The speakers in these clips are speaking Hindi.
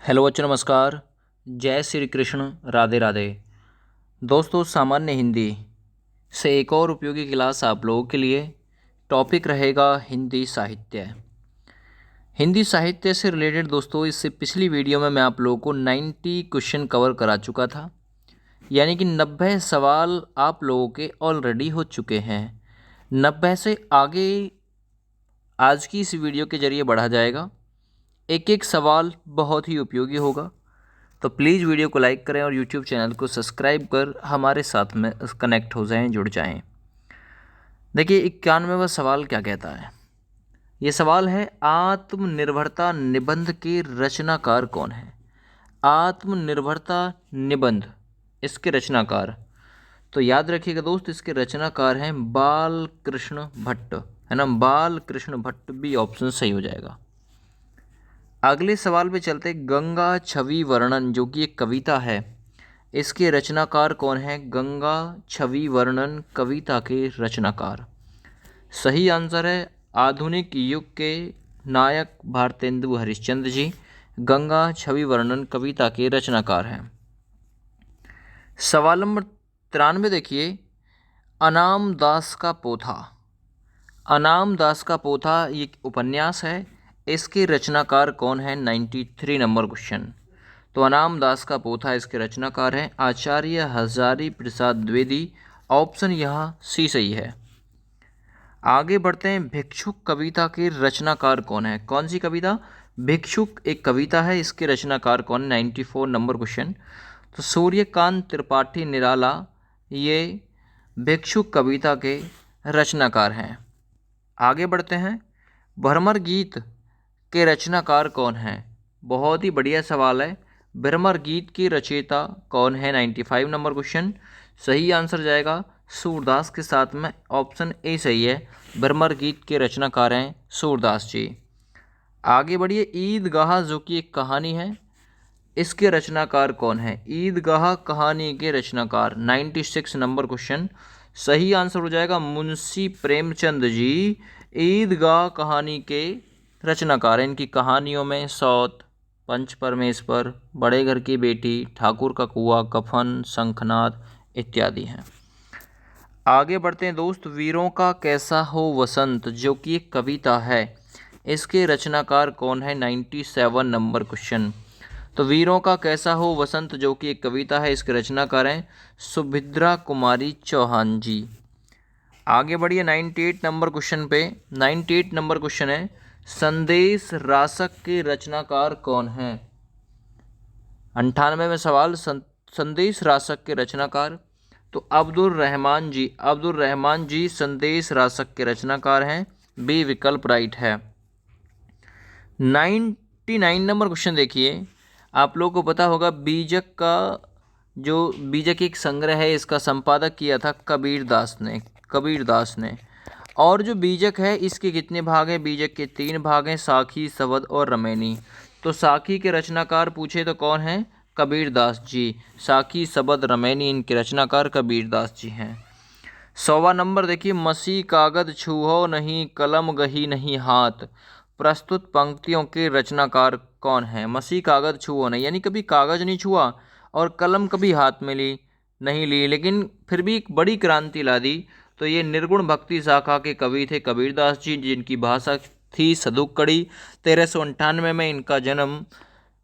हेलो बच्चों, नमस्कार। जय श्री कृष्ण, राधे राधे। दोस्तों, सामान्य हिंदी से एक और उपयोगी क्लास आप लोगों के लिए। टॉपिक रहेगा हिंदी साहित्य। हिंदी साहित्य से रिलेटेड दोस्तों, इससे पिछली वीडियो में मैं आप लोगों को 90 क्वेश्चन कवर करा चुका था, यानी कि 90 सवाल आप लोगों के ऑलरेडी हो चुके हैं। 90 से आगे आज की इस वीडियो के जरिए बढ़ा जाएगा। एक एक सवाल बहुत ही उपयोगी होगा, तो प्लीज़ वीडियो को लाइक करें और यूट्यूब चैनल को सब्सक्राइब कर हमारे साथ में कनेक्ट हो जाएं, जुड़ जाएं। देखिए 91वां सवाल क्या कहता है। ये सवाल है, आत्मनिर्भरता निबंध के रचनाकार कौन है। आत्मनिर्भरता निबंध, इसके रचनाकार, तो याद रखिएगा दोस्त, इसके रचनाकार हैं बाल कृष्ण भट्ट, है ना। बाल कृष्ण भट्ट भी ऑप्शन सही हो जाएगा। अगले सवाल पे चलते। गंगा छवि वर्णन, जो कि एक कविता है, इसके रचनाकार कौन है। गंगा छवि वर्णन कविता के रचनाकार, सही आंसर है आधुनिक युग के नायक भारतेंदु हरिश्चंद्र जी गंगा छवि वर्णन कविता के रचनाकार हैं। सवाल नंबर 93 देखिए, अनाम दास का पोथा। अनाम दास का पोथा ये उपन्यास है, इसके रचनाकार कौन है। 93 नंबर क्वेश्चन। तो अनाम दास का पोथा इसके रचनाकार हैं आचार्य हजारी प्रसाद द्विवेदी। ऑप्शन यहाँ सी सही है। आगे बढ़ते हैं। भिक्षुक कविता के रचनाकार कौन है। कौन सी कविता। भिक्षुक एक कविता है, इसके रचनाकार कौन है। 94 नंबर क्वेश्चन। तो सूर्यकांत त्रिपाठी निराला ये भिक्षुक कविता के रचनाकार हैं। आगे बढ़ते हैं। भ्रमर गीत के रचनाकार कौन है। बहुत ही बढ़िया सवाल है। भ्रमर गीत की रचयिता कौन है। 95 नंबर क्वेश्चन। सही आंसर जाएगा सूरदास के साथ में, ऑप्शन ए सही है। भ्रमर गीत के रचनाकार हैं सूरदास जी। आगे बढ़िए। ईदगाह, जो कि एक कहानी है, इसके रचनाकार कौन है। ईदगाह कहानी के रचनाकार 96 नंबर क्वेश्चन। सही आंसर हो जाएगा मुंशी प्रेमचंद जी ईदगाह कहानी के रचनाकार हैं। इनकी कहानियों में सौत, पंच परमेश्वर, बड़े घर की बेटी, ठाकुर का कुआं, कफन, शंखनाद इत्यादि हैं। आगे बढ़ते हैं दोस्त। वीरों का कैसा हो वसंत, जो कि एक कविता है, इसके रचनाकार कौन है। 97 नंबर क्वेश्चन। तो वीरों का कैसा हो वसंत, जो कि एक कविता है, इसके रचनाकार हैं सुभद्रा कुमारी चौहान जी। आगे बढ़िए 98 नंबर क्वेश्चन पे। 98 नंबर क्वेश्चन है, संदेश रासक के रचनाकार कौन है। 98 में सवाल, संदेश रासक के रचनाकार, तो अब्दुल रहमान जी। अब्दुल रहमान जी संदेश रासक के रचनाकार हैं। बी विकल्प राइट है। 99 नंबर क्वेश्चन देखिए, आप लोगों को पता होगा बीजक का, जो बीजक एक संग्रह है, इसका संपादक किया था कबीरदास ने। कबीरदास ने। और जो बीजक है, इसके कितने भाग हैं। बीजक के 3 भाग हैं, साखी, सवद और रमैनी। तो साखी के रचनाकार पूछे तो कौन है। कबीरदास जी। साखी, सबद, रमैनी, इनके रचनाकार कबीरदास जी हैं। 100वां नंबर देखिए, मसी कागज छूहो नहीं, कलम गही नहीं हाथ, प्रस्तुत पंक्तियों के रचनाकार कौन है। मसी कागज छुओ नहीं, यानी कभी कागज नहीं छुआ और कलम कभी हाथ में नहीं ली, लेकिन फिर भी एक बड़ी क्रांति ला दी। तो ये निर्गुण भक्ति शाखा के कवि थे कबीरदास जी, जिनकी भाषा थी सदुक्कड़ी। 1398 में इनका जन्म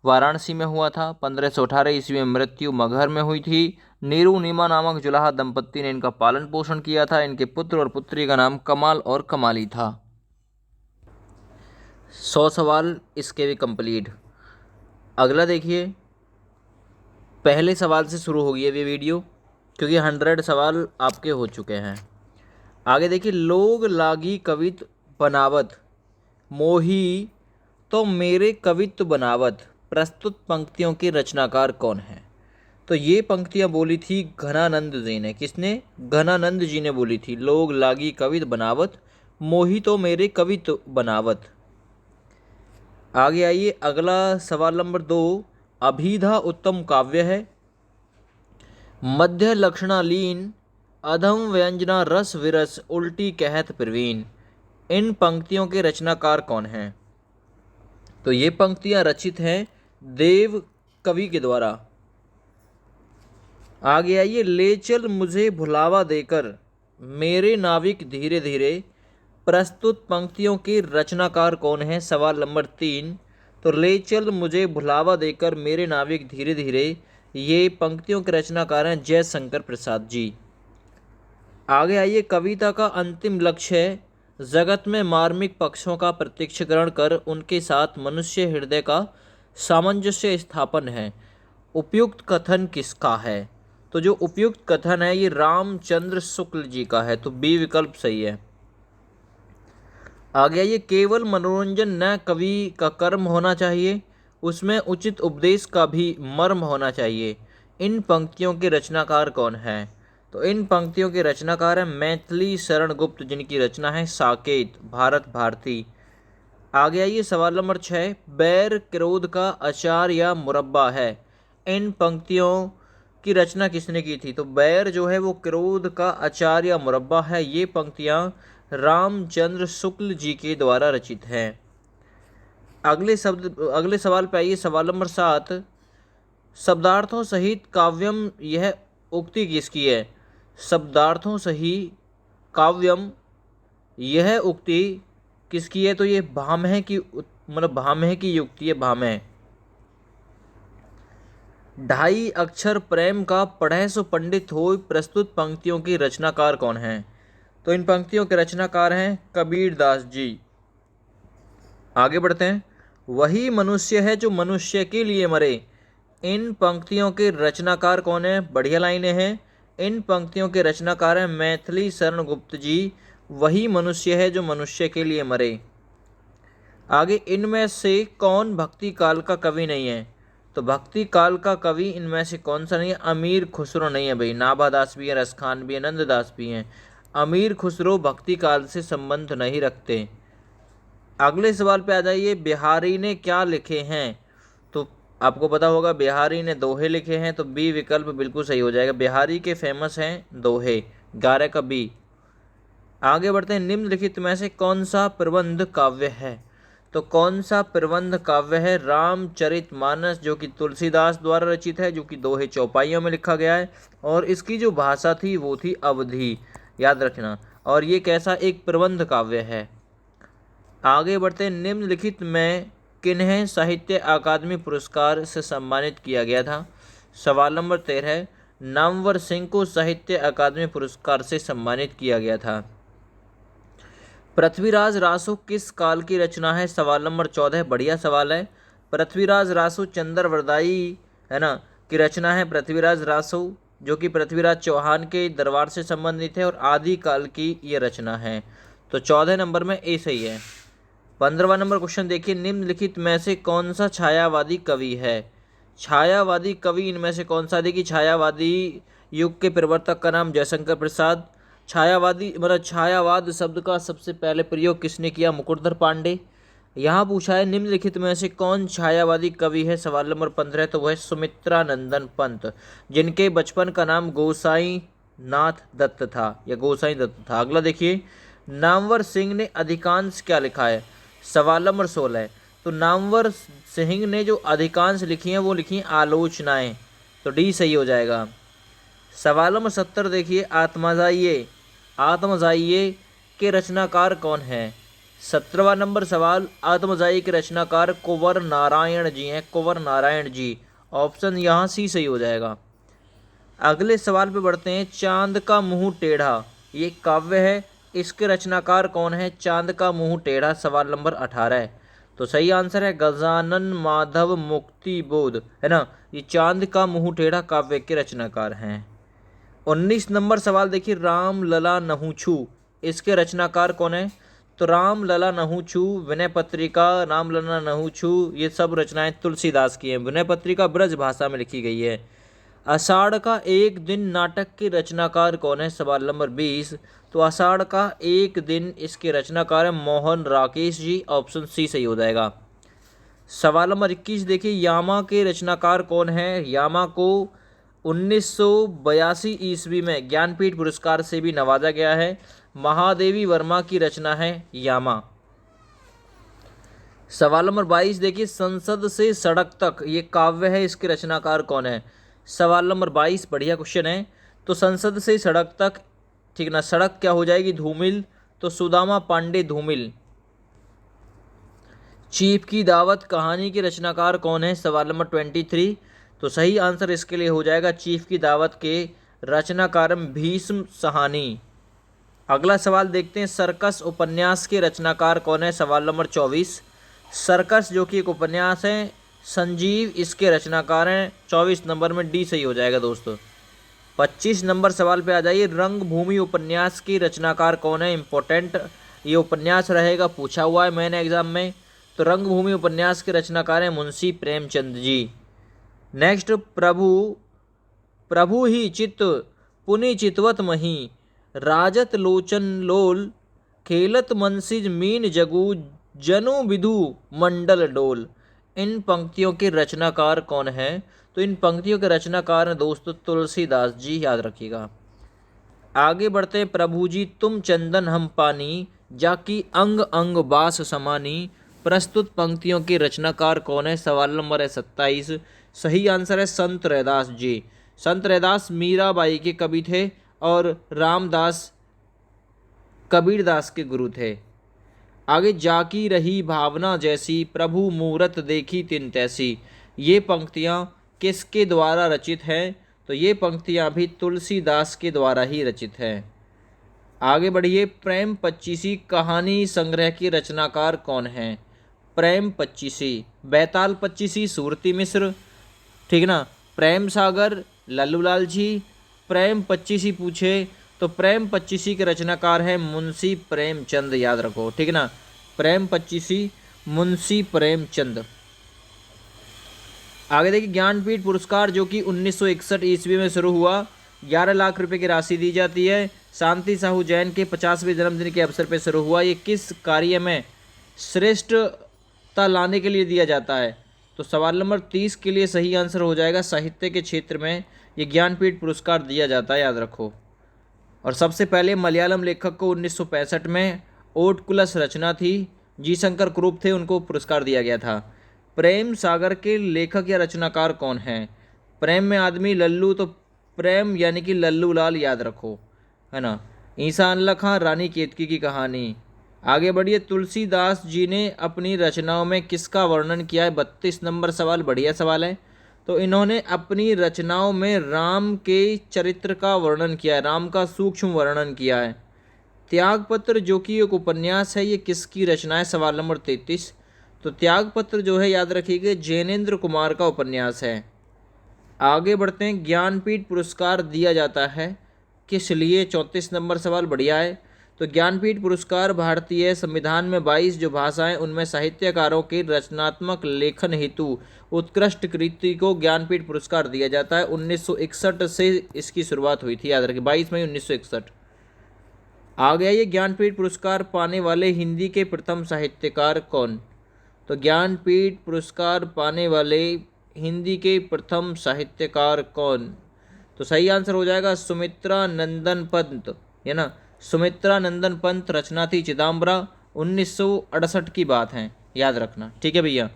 वाराणसी में हुआ था। 1518 ईस्वी में मृत्यु मगहर में हुई थी। नीरू नीमा नामक जुलाहा दंपत्ति ने इनका पालन पोषण किया था। इनके पुत्र और पुत्री का नाम कमाल और कमाली था। 100 सवाल इसके भी कंप्लीट। अगला देखिए, पहले सवाल से शुरू होगी ये वीडियो, क्योंकि 100 सवाल आपके हो चुके हैं। आगे देखिए, लोग लागी कवित बनावत, मोही तो मेरे कवित्व बनावत, प्रस्तुत पंक्तियों के रचनाकार कौन है। तो ये पंक्तियाँ बोली थी घनानंद जी ने। किसने। घनानंद जी ने बोली थी। लोग लागी कवित बनावत, मोही तो मेरे कवित्व बनावत। आगे आइए, अगला सवाल नंबर 2। अभिधा उत्तम काव्य है, मध्य लक्षणालीन, अधम व्यंजना रस विरस, उल्टी कहत प्रवीण, इन पंक्तियों के रचनाकार कौन हैं। तो ये पंक्तियां रचित हैं देव कवि के द्वारा। आगे आइए, ले चल मुझे भुलावा देकर मेरे नाविक धीरे धीरे, प्रस्तुत पंक्तियों के रचनाकार कौन है? सवाल नंबर 3। तो ले चल मुझे भुलावा देकर मेरे नाविक धीरे धीरे, ये पंक्तियों के रचनाकार हैं जयशंकर प्रसाद जी। आगे आइए, कविता का अंतिम लक्ष्य है जगत में मार्मिक पक्षों का प्रत्यक्षीकरण कर उनके साथ मनुष्य हृदय का सामंजस्य स्थापन है। उपयुक्त कथन किसका है? तो जो उपयुक्त कथन है ये रामचंद्र शुक्ल जी का है, तो बी विकल्प सही है। आगे आइए, केवल मनोरंजन न कवि का कर्म होना चाहिए, उसमें उचित उपदेश का भी मर्म होना चाहिए। इन पंक्तियों के रचनाकार कौन है? तो इन पंक्तियों के रचनाकार हैं मैथिली शरण गुप्त, जिनकी रचना है साकेत, भारत भारती। आगे आइए, सवाल नंबर 6। बैर क्रोध का अचार या मुरब्बा है, इन पंक्तियों की रचना किसने की थी? तो बैर जो है वो क्रोध का अचार या मुरब्बा है, ये पंक्तियां रामचंद्र शुक्ल जी के द्वारा रचित हैं। अगले सवाल पे आइए, सवाल नंबर 7। शब्दार्थों सहित काव्यम, यह उक्ति किसकी है? शब्दार्थों सहित काव्यम, यह उक्ति किसकी है? तो ये भामह की, मतलब भामह की युक्ति है, भामह। ढाई अक्षर प्रेम का पढ़े सो पंडित हो, प्रस्तुत पंक्तियों के रचनाकार कौन हैं? तो इन पंक्तियों के रचनाकार हैं कबीर दास जी। आगे बढ़ते हैं, वही मनुष्य है जो मनुष्य के लिए मरे, इन पंक्तियों के रचनाकार कौन है? बढ़िया लाइनें हैं। इन पंक्तियों के रचनाकार हैं मैथिली शरण गुप्त जी। वही मनुष्य है जो मनुष्य के लिए मरे। आगे, इनमें से कौन भक्ति काल का कवि नहीं है? तो भक्ति काल का कवि इनमें से कौन सा नहीं है? अमीर खुसरो नहीं है भाई, नाभादास भी है, रसखान भी है, नंददास भी हैं। अमीर खुसरो भक्ति काल से संबंध नहीं रखते। अगले सवाल पे आ जाइए, बिहारी ने क्या लिखे हैं? तो आपको पता होगा बिहारी ने दोहे लिखे हैं, तो बी विकल्प बिल्कुल सही हो जाएगा। बिहारी के फेमस हैं दोहे, 11 का बी। आगे बढ़ते हैं, निम्नलिखित में से कौन सा प्रबंध काव्य है? तो कौन सा प्रबंध काव्य है? रामचरितमानस, जो कि तुलसीदास द्वारा रचित है, जो कि दोहे चौपाइयों में लिखा गया है, और इसकी जो भाषा थी वो थी अवधी, याद रखना। और ये कैसा एक प्रबंध काव्य है। आगे बढ़ते हैं, निम्नलिखित में किन्हें साहित्य अकादमी पुरस्कार से सम्मानित किया गया था? सवाल नंबर 13। नामवर सिंह को साहित्य अकादमी पुरस्कार से सम्मानित किया गया था। पृथ्वीराज रासो किस काल की रचना है? सवाल नंबर 14। बढ़िया सवाल है। पृथ्वीराज रासो चंद्रवरदाई है ना की रचना है। पृथ्वीराज रासो जो कि पृथ्वीराज चौहान के दरबार से संबंधित है और आदि काल की ये रचना है। तो 14 नंबर में ए सही है। 15वां नंबर क्वेश्चन देखिए, निम्नलिखित में से कौन सा छायावादी कवि है? छायावादी कवि इनमें से कौन सा? देखिए, छायावादी युग के प्रवर्तक का नाम जयशंकर प्रसाद। छायावादी मतलब छायावाद शब्द का सबसे पहले प्रयोग किसने किया? मुकुटधर पांडे। यहाँ पूछा है निम्नलिखित में से कौन छायावादी कवि है? सवाल नंबर 15। तो वह सुमित्रा नंदन पंत, जिनके बचपन का नाम गोसाई नाथ दत्त था या गोसाई दत्त था। अगला देखिए, नामवर सिंह ने अधिकांश क्या लिखा है? सवाल नंबर 16। तो नामवर सिंह ने जो अधिकांश लिखी हैं वो लिखी हैं आलोचनाएं, तो डी सही हो जाएगा। सवाल नंबर 70 देखिए, आत्मजाइये के रचनाकार कौन है? 17वां नंबर सवाल, आत्मजाई के रचनाकार कुंवर नारायण जी हैं, कुंवर नारायण जी। ऑप्शन यहाँ सी सही हो जाएगा। अगले सवाल पे बढ़ते हैं, चांद का मुंह टेढ़ा, ये काव्य है, इसके रचनाकार कौन है? चांद का मुंह टेढ़ा, सवाल नंबर 18। तो सही आंसर है गजानन माधव मुक्ति बोध, है ना। ये चांद का मुंह टेढ़ा काव्य के रचनाकार हैं। 19 नंबर सवाल देखिए, राम लला नहुछु, इसके रचनाकार कौन है? तो राम लला नहुछु, विनय पत्रिका, राम लला नहुछु, ये सब रचनाएं तुलसीदास की हैं। विनय पत्रिका ब्रज भाषा में लिखी गई है। आषाढ़ का एक दिन नाटक के रचनाकार कौन है? सवाल नंबर 20। तो आषाढ़ का एक दिन, इसके रचनाकार है मोहन राकेश जी। ऑप्शन सी सही हो जाएगा। सवाल नंबर 21 देखिए, यामा के रचनाकार कौन है? यामा को 1982 ईस्वी में ज्ञानपीठ पुरस्कार से भी नवाजा गया है। महादेवी वर्मा की रचना है यामा। सवाल नंबर 22 देखिए, संसद से सड़क तक ये काव्य है, इसके रचनाकार कौन है? सवाल नंबर 22 बढ़िया क्वेश्चन है। तो संसद से सड़क तक, ठीक ना, सड़क क्या हो जाएगी? धूमिल। तो सुदामा पांडे धूमिल। चीफ की दावत कहानी के रचनाकार कौन है? सवाल नंबर 23। तो सही आंसर इसके लिए हो जाएगा चीफ की दावत के रचनाकार भीष्म सहानी। अगला सवाल देखते हैं, सर्कस उपन्यास के रचनाकार कौन है? सवाल नंबर 24। सर्कस जो कि एक उपन्यास है, संजीव इसके रचनाकार हैं। 24 नंबर में डी सही हो जाएगा दोस्तों। 25 नंबर सवाल पे आ जाइए, रंगभूमि उपन्यास की रचनाकार कौन है? इंपॉर्टेंट ये उपन्यास रहेगा, पूछा हुआ है मैंने एग्जाम में। तो रंगभूमि उपन्यास के रचनाकार हैं मुंशी प्रेमचंद जी। नेक्स्ट, प्रभु प्रभु ही चित्त पुनि चितवत मही, राजत लोचन लोल, खेलत मनसिज मीन जगू, जनु विधु मंडल डोल। इन पंक्तियों के रचनाकार कौन है? तो इन पंक्तियों के रचनाकार हैं दोस्तों तुलसीदास जी, याद रखिएगा। आगे बढ़ते हैं, प्रभु जी तुम चंदन हम पानी, जाकी अंग अंग बास समानी। प्रस्तुत पंक्तियों के रचनाकार कौन है? सवाल नंबर है 27। सही आंसर है संत रैदास जी। संत रैदास मीराबाई के कवि थे और रामदास कबीरदास के गुरु थे। आगे, जाकी रही भावना जैसी, प्रभु मूरत देखी तिन तैसी। ये पंक्तियाँ किसके द्वारा रचित हैं? तो ये पंक्तियाँ भी तुलसीदास के द्वारा ही रचित हैं। आगे बढ़िए, प्रेम पच्चीसी कहानी संग्रह के रचनाकार कौन हैं? प्रेम पच्चीसी, बैताल पच्चीसी सूरती मिश्र, ठीक ना, प्रेम सागर लल्लूलाल जी। प्रेम पच्चीसी पूछे तो प्रेम पच्चीसी के रचनाकार हैं मुंशी प्रेमचंद, याद रखो, ठीक ना, प्रेम पच्चीसी मुंशी प्रेमचंद। आगे देखिए, ज्ञानपीठ पुरस्कार जो कि 1961 ईस्वी में शुरू हुआ, 11 लाख रुपए की राशि दी जाती है। शांति साहू जैन के 50वें जन्मदिन के अवसर पर शुरू हुआ। ये किस कार्य में श्रेष्ठता लाने के लिए दिया जाता है? तो सवाल नंबर 30 के लिए सही आंसर हो जाएगा साहित्य के क्षेत्र में ये ज्ञानपीठ पुरस्कार दिया जाता है, याद रखो। और सबसे पहले मलयालम लेखक को 1965 में ओटकुलस रचना थी, जी शंकर क्रूप थे, उनको पुरस्कार दिया गया था। प्रेम सागर के लेखक या रचनाकार कौन हैं? प्रेम में आदमी लल्लू, तो प्रेम यानी कि लल्लू लाल, याद रखो, है ना। ईसा अनला खां रानी केतकी की कहानी। आगे बढ़िए, तुलसीदास जी ने अपनी रचनाओं में किसका वर्णन किया है? 32 नंबर सवाल बढ़िया सवाल है। तो इन्होंने अपनी रचनाओं में राम के चरित्र का वर्णन किया है, राम का सूक्ष्म वर्णन किया है। त्यागपत्र जो कि एक उपन्यास है, ये किसकी रचना है? सवाल नंबर 33। तो त्यागपत्र जो है, याद रखिएगा, जैनेन्द्र कुमार का उपन्यास है। आगे बढ़ते हैं, ज्ञानपीठ पुरस्कार दिया जाता है किस लिए? 34 नंबर सवाल बढ़िया है। तो ज्ञानपीठ पुरस्कार भारतीय संविधान में 22 जो भाषाएं, उनमें साहित्यकारों के रचनात्मक लेखन हेतु उत्कृष्ट कृति को ज्ञानपीठ पुरस्कार दिया जाता है। 1961 से इसकी शुरुआत हुई थी, याद रखिए, 22 मई 1961। आ गया ये ज्ञानपीठ पुरस्कार पाने वाले हिंदी के प्रथम साहित्यकार कौन? तो ज्ञानपीठ पुरस्कार पाने वाले हिंदी के प्रथम साहित्यकार कौन? तो सही आंसर हो जाएगा सुमित्रा नंदन पंत, है ना, सुमित्रा नंदन पंत। रचना थी चिदम्बरा, 1968 की बात है, याद रखना, ठीक है भैया।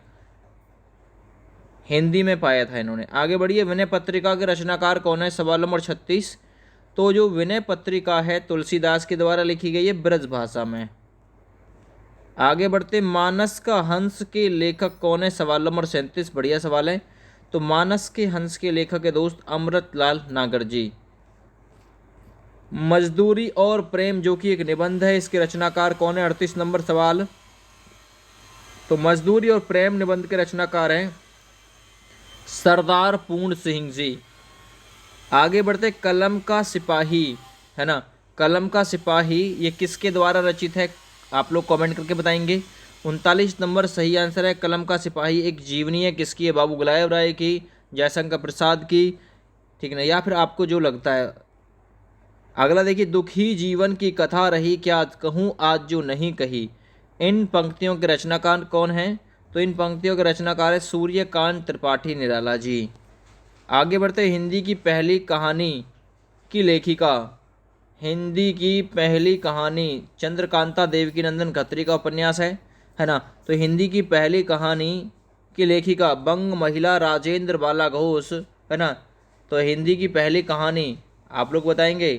हिंदी में पाया था इन्होंने। आगे बढ़िए, विनय पत्रिका के रचनाकार कौन है? सवाल नंबर 36। तो जो विनय पत्रिका है तुलसीदास के द्वारा लिखी गई है ब्रज भाषा में। आगे बढ़ते, मानस का हंस के लेखक कौन है? सवाल नंबर 37 बढ़िया सवाल है। तो मानस के हंस के लेखक है दोस्त अमृतलाल नागर जी। मजदूरी और प्रेम जो कि एक निबंध है, इसके रचनाकार कौन है? 38 नंबर सवाल। तो मजदूरी और प्रेम निबंध के रचनाकार हैं सरदार पूर्ण सिंह जी। आगे बढ़ते, कलम का सिपाही, है ना, कलम का सिपाही ये किसके द्वारा रचित है? आप लोग कमेंट करके बताएंगे। 39 नंबर सही आंसर है कलम का सिपाही एक जीवनी है, किसकी है? बाबू गुलाब राय की, जयशंकर प्रसाद की, ठीक ना, या फिर आपको जो लगता है। अगला देखिए, दुखी जीवन की कथा रही, क्या कहूँ आज जो नहीं कही। इन पंक्तियों के रचनाकार कौन हैं? तो इन पंक्तियों के रचनाकार है सूर्यकांत त्रिपाठी निराला जी। आगे बढ़ते, हिंदी की पहली कहानी की लेखिका, हिंदी की पहली कहानी चंद्रकांता देवकीनंदन खत्री का उपन्यास है है ना। तो हिंदी की पहली कहानी की लेखिका बंग महिला राजेंद्र बाला घोष, है ना। तो हिंदी की पहली कहानी आप लोग बताएंगे,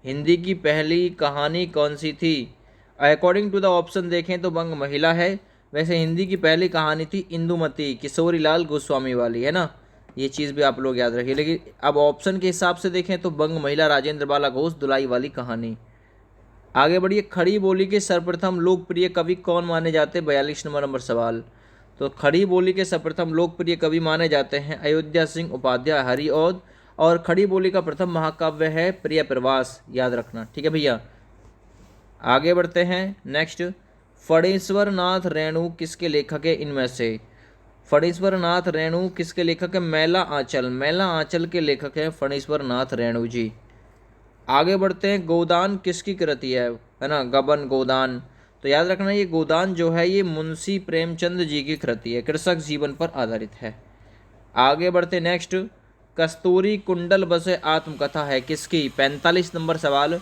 हिंदी की पहली कहानी कौन सी थी? अकॉर्डिंग टू द ऑप्शन देखें तो बंग महिला है। वैसे हिंदी की पहली कहानी थी इंदुमती, किशोरी लाल गोस्वामी वाली, है ना। ये चीज़ भी आप लोग याद रखिए। लेकिन अब ऑप्शन के हिसाब से देखें तो बंग महिला राजेंद्र बाला घोष दुलाई वाली कहानी। आगे बढ़िए, खड़ी बोली के सर्वप्रथम लोकप्रिय कवि कौन माने जाते हैं? 42 नंबर सवाल। तो खड़ी बोली के सर्वप्रथम लोकप्रिय कवि माने जाते हैं अयोध्या सिंह उपाध्याय, हरिऔध। और खड़ी बोली का प्रथम महाकाव्य है प्रिय प्रवास, याद रखना, ठीक है भैया। आगे बढ़ते हैं नेक्स्ट। फणीश्वर नाथ रेणु किसके लेखक है इनमें से? फणीश्वर नाथ रेणु किसके लेखक है? मैला आंचल, मैला आंचल के लेखक हैं फणीश्वर नाथ रेणु जी। आगे बढ़ते हैं, गोदान किसकी कृति है ना, गबन गोदान। तो याद रखना ये गोदान जो है ये मुंशी प्रेमचंद जी की कृति है, कृषक जीवन पर आधारित है। आगे बढ़ते नेक्स्ट, कस्तूरी कुंडल बसे आत्मकथा है किसकी? 45 नंबर सवाल।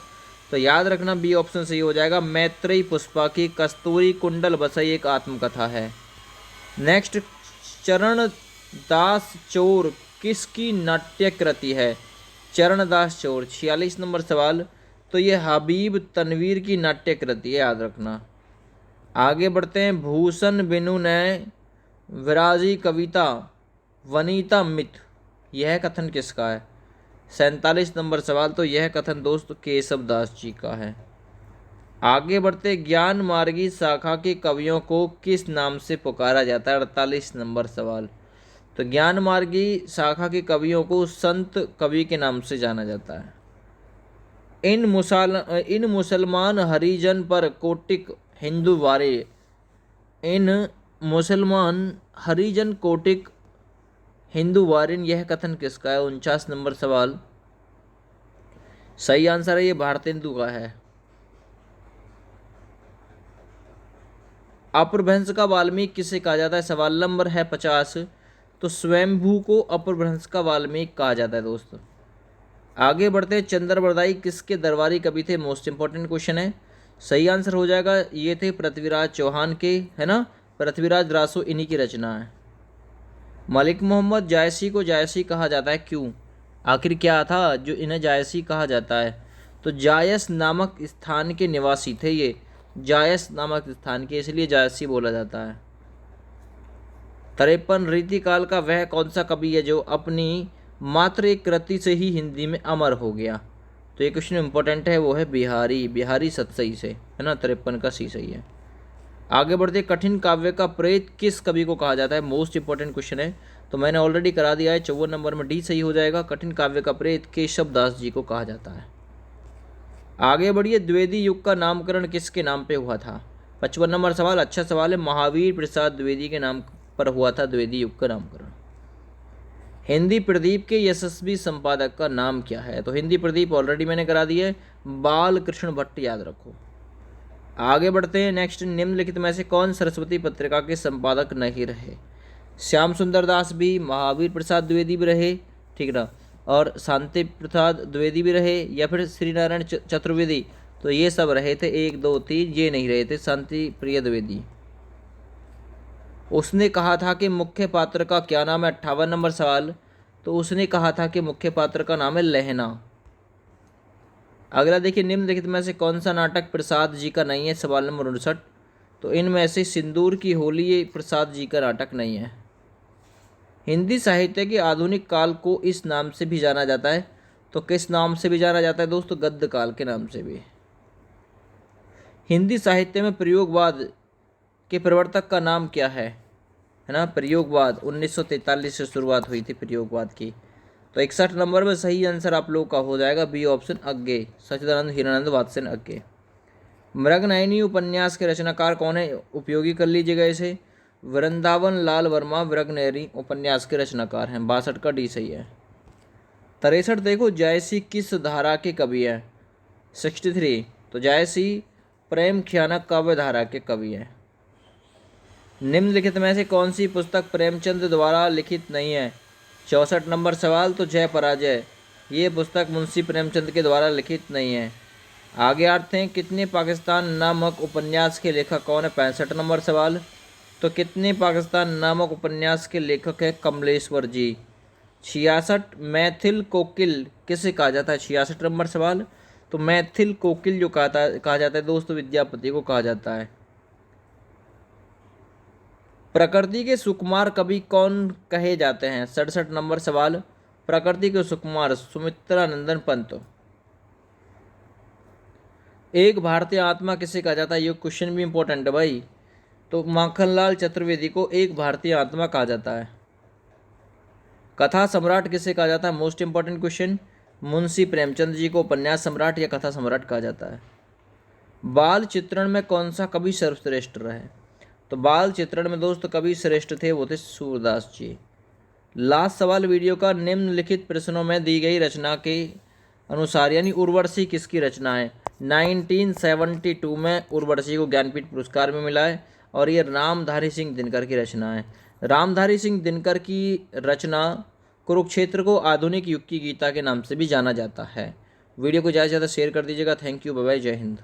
तो याद रखना बी ऑप्शन सही हो जाएगा, मैत्रेयी पुष्पा की कस्तूरी कुंडल बसे एक आत्मकथा है। नेक्स्ट, चरण दास चोर किसकी नाट्य कृति है? चरणदास चोर, 46 नंबर सवाल। तो ये हबीब तनवीर की नाट्य कृति है, याद रखना। आगे बढ़ते हैं, भूषण बिनु ने विराजी कविता वनिता मित, यह कथन किसका है? 47 नंबर सवाल। तो यह कथन दोस्त केशव दास जी का है। आगे बढ़ते, ज्ञान मार्गी शाखा के कवियों को किस नाम से पुकारा जाता है? 48 नंबर सवाल। तो ज्ञान मार्गी शाखा के कवियों को संत कवि के नाम से जाना जाता है। इन मुसलमान हरिजन पर कोटिक हिंदू वारे, इन मुसलमान हरिजन कोटिक हिंदू वारिन, यह कथन किसका है? 49 नंबर सवाल। सही आंसर है ये भारतेंदु का है। अपभ्रंश का वाल्मीकि किसे कहा जाता है? सवाल नंबर है 50। तो स्वयंभू को अपभ्रंश का वाल्मीकि कहा जाता है दोस्तों। आगे बढ़ते हैं, चंद्रबरदाई किसके दरबारी कवि थे? मोस्ट इंपॉर्टेंट क्वेश्चन है। सही आंसर हो जाएगा ये थे पृथ्वीराज चौहान के, है ना। पृथ्वीराज रासो इन्हीं की रचना है। मलिक मोहम्मद जायसी को जायसी कहा जाता है क्यों? आखिर क्या था जो इन्हें जायसी कहा जाता है? तो जायस नामक स्थान के निवासी थे ये, जायस नामक स्थान के, इसलिए जायसी बोला जाता है। 53 रीतिकाल का वह कौन सा कवि है जो अपनी मात्र एक कृति से ही हिंदी में अमर हो गया? तो ये क्वेश्चन इंपॉर्टेंट है, वो है बिहारी, बिहारी सतसई से, है ना। 53 का सी सही है। आगे बढ़ते, कठिन काव्य का प्रेत किस कवि को कहा जाता है? मोस्ट इंपॉर्टेंट क्वेश्चन है, तो मैंने ऑलरेडी करा दिया है। 54 नंबर में डी सही हो जाएगा। कठिन काव्य का प्रेत केशव दास जी को कहा जाता है। आगे बढ़िए, द्विवेदी युग का नामकरण किसके नाम पे हुआ था? 55 नंबर सवाल। अच्छा सवाल है, महावीर प्रसाद द्विवेदी के नाम पर हुआ था द्विवेदी युग का नामकरण। हिंदी प्रदीप के यशस्वी संपादक का नाम क्या है? तो हिंदी प्रदीप ऑलरेडी मैंने करा दिया है, बाल कृष्ण भट्ट, याद रखो। आगे बढ़ते हैं नेक्स्ट, निम्नलिखित में से कौन सरस्वती पत्रिका के संपादक नहीं रहे? श्याम सुंदर दास भी, महावीर प्रसाद द्विवेदी भी रहे, ठीक ना, और शांति प्रसाद द्विवेदी भी रहे, या फिर श्री नारायण चतुर्वेदी। तो ये सब रहे थे, 1 2 3, ये नहीं रहे थे शांति प्रिय द्विवेदी। उसने कहा था कि मुख्य पात्र का क्या नाम है? 58 नंबर सवाल। तो उसने कहा था कि मुख्य पात्र का नाम है लहना। अगला देखिए, निम्नलिखित में से कौन सा नाटक प्रसाद जी का नहीं है? सवाल नंबर 59। तो इनमें से सिंदूर की होली ये प्रसाद जी का नाटक नहीं है। हिंदी साहित्य के आधुनिक काल को इस नाम से भी जाना जाता है। तो किस नाम से भी जाना जाता है दोस्तों? गद्य काल के नाम से भी। हिंदी साहित्य में प्रयोगवाद के प्रवर्तक का नाम क्या है ना? प्रयोगवाद 1943 से शुरुआत हुई थी प्रयोगवाद की। तो 61 नंबर में सही आंसर आप लोग का हो जाएगा बी ऑप्शन, अग्गे, सच्चिदानंद हीरानंद वात्सेन अग्गे। मृगनयनी उपन्यास के रचनाकार कौन है? उपयोगी कर लीजिएगा इसे, वृंदावन लाल वर्मा मृगनयनी उपन्यास के रचनाकार हैं। 62 का डी सही है। 63 देखो, जायसी किस धारा के कवि हैं? 63। तो जायसी प्रेम ख्यानक काव्य धारा के कवि हैं। निम्नलिखित में से कौन सी पुस्तक प्रेमचंद द्वारा लिखित नहीं है? 64 नंबर सवाल। तो जय पराजय, ये पुस्तक मुंशी प्रेमचंद के द्वारा लिखित नहीं है। आगे आते हैं, कितने पाकिस्तान नामक उपन्यास के लेखक कौन है? 65 नंबर सवाल। तो कितने पाकिस्तान नामक उपन्यास के लेखक है? कमलेश्वर जी। 66 मैथिल कोकिल किसे कहा जाता है? 66 नंबर सवाल। तो मैथिल कोकिल जो कहा जाता है दोस्तों, विद्यापति को कहा जाता है। प्रकृति के सुकुमार कवि कौन कहे जाते हैं? 67 नंबर सवाल। प्रकृति के सुकुमार सुमित्रानंदन पंत। एक भारतीय आत्मा किसे कहा जाता है? ये क्वेश्चन भी इंपॉर्टेंट है भाई। तो माखनलाल चतुर्वेदी को एक भारतीय आत्मा कहा जाता है। कथा सम्राट किसे कहा जाता है? Most important question. Munshi Premchand ji को उपन्यास सम्राट या कथा सम्राट कहा जाता है। बाल चित्रण में कौन सा कवि सर्वश्रेष्ठ रहे? तो बाल चित्रण में दोस्त कवि श्रेष्ठ थे, वो थे सूरदास जी। लास्ट सवाल वीडियो का, निम्नलिखित प्रश्नों में दी गई रचना के अनुसार, यानी उर्वशी किसकी रचना है? 1972 में उर्वशी को ज्ञानपीठ पुरस्कार में मिला है और ये रामधारी सिंह दिनकर की रचना है। रामधारी सिंह दिनकर की रचना कुरुक्षेत्र को आधुनिक युग की गीता के नाम से भी जाना जाता है। वीडियो को ज़्यादा से ज़्यादा शेयर कर दीजिएगा। थैंक यू, बाय बाय, जय हिंद।